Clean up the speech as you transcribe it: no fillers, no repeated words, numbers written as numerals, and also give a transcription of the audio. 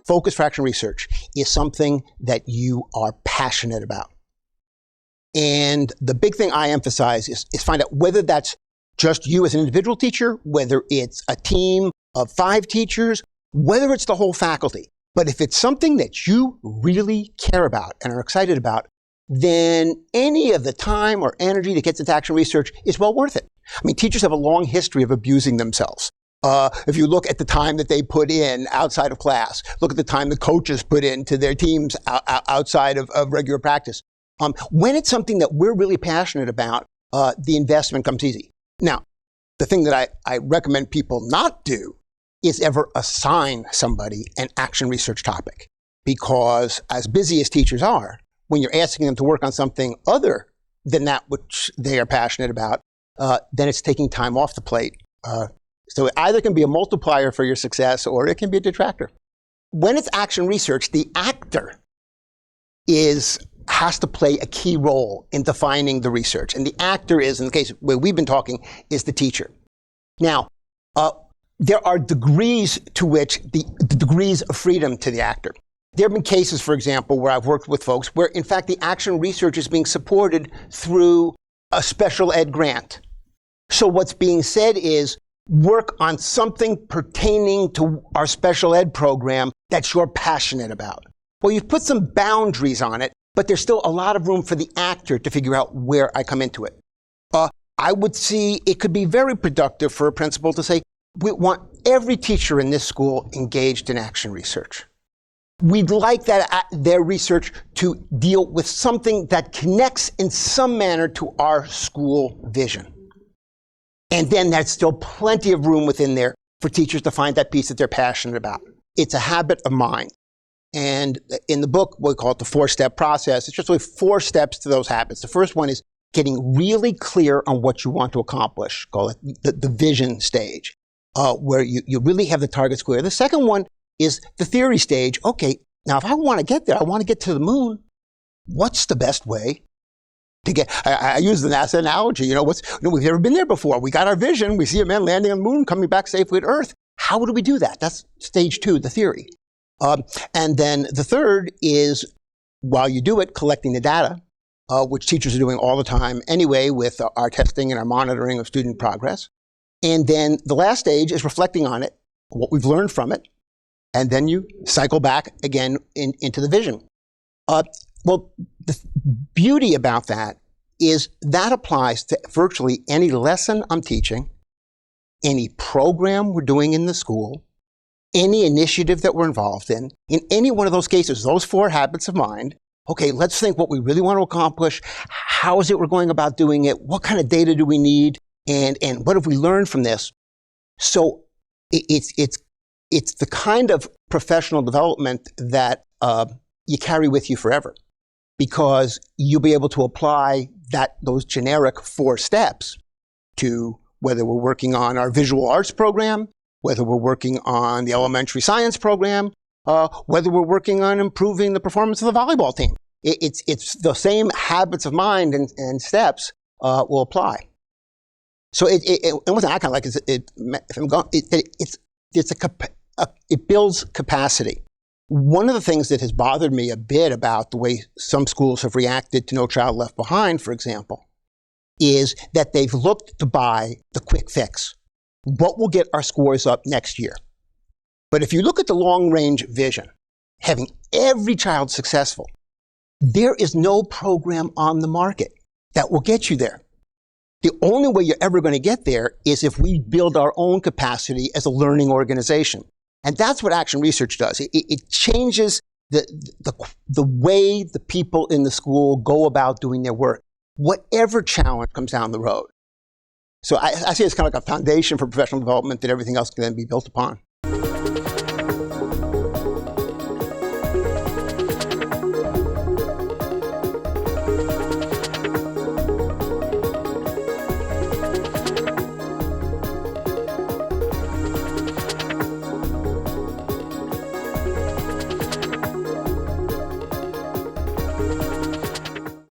Focus for action research is something that you are passionate about. And the big thing I emphasize is find out whether that's just you as an individual teacher, whether it's a team of 5 teachers, whether it's the whole faculty. But if it's something that you really care about and are excited about, then any of the time or energy that gets into action research is well worth it. I mean, teachers have a long history of abusing themselves. If you look at the time that they put in outside of class, look at the time the coaches put into their teams outside of regular practice. When it's something that we're really passionate about, the investment comes easy. Now, the thing that I recommend people not do is ever assign somebody an action research topic. Because as busy as teachers are, when you're asking them to work on something other than that which they are passionate about, then it's taking time off the plate. So it either can be a multiplier for your success or it can be a detractor. When it's action research, the actor has to play a key role in defining the research. And the actor is, in the case where we've been talking, is the teacher. Now, there are degrees to which the degrees of freedom to the actor. There have been cases, for example, where I've worked with folks where, in fact, the action research is being supported through a special ed grant. So what's being said is, work on something pertaining to our special ed program that you're passionate about. Well, you've put some boundaries on it, but there's still a lot of room for the actor to figure out where I come into it. I would see it could be very productive for a principal to say, we want every teacher in this school engaged in action research. We'd like their research to deal with something that connects in some manner to our school vision. And then there's still plenty of room within there for teachers to find that piece that they're passionate about. It's a habit of mind. And in the book, we call it the 4-step process. It's just really 4 steps to those habits. The first one is getting really clear on what you want to accomplish. Call it the vision stage, where you really have the targets clear. The second one is the theory stage. Okay, now if I want to get there, I want to get to the moon. What's the best way to get? I use the NASA analogy. We've never been there before. We got our vision. We see a man landing on the moon, coming back safely to Earth. How do we do that? That's stage 2, the theory. And then the third is, while you do it, collecting the data, which teachers are doing all the time anyway with our testing and our monitoring of student progress. And then the last stage is reflecting on it, what we've learned from it, and then you cycle back again into the vision. Well, the beauty about that is that applies to virtually any lesson I'm teaching, any program we're doing in the school, any initiative that we're involved in any one of those cases, those 4 habits of mind. Okay, let's think what we really want to accomplish. How is it we're going about doing it? What kind of data do we need? And what have we learned from this? So it's the kind of professional development that you carry with you forever, because you'll be able to apply those generic 4 steps to whether we're working on our visual arts program, whether we're working on the elementary science program, whether we're working on improving the performance of the volleyball team. It's the same habits of mind and steps will apply. So and one thing I kind of like is it builds capacity. One of the things that has bothered me a bit about the way some schools have reacted to No Child Left Behind, for example, is that they've looked to buy the quick fix. What will get our scores up next year? But if you look at the long-range vision, having every child successful, there is no program on the market that will get you there. The only way you're ever going to get there is if we build our own capacity as a learning organization. And that's what action research does. It changes the way the people in the school go about doing their work, whatever challenge comes down the road. So I see it's kind of like a foundation for professional development that everything else can then be built upon.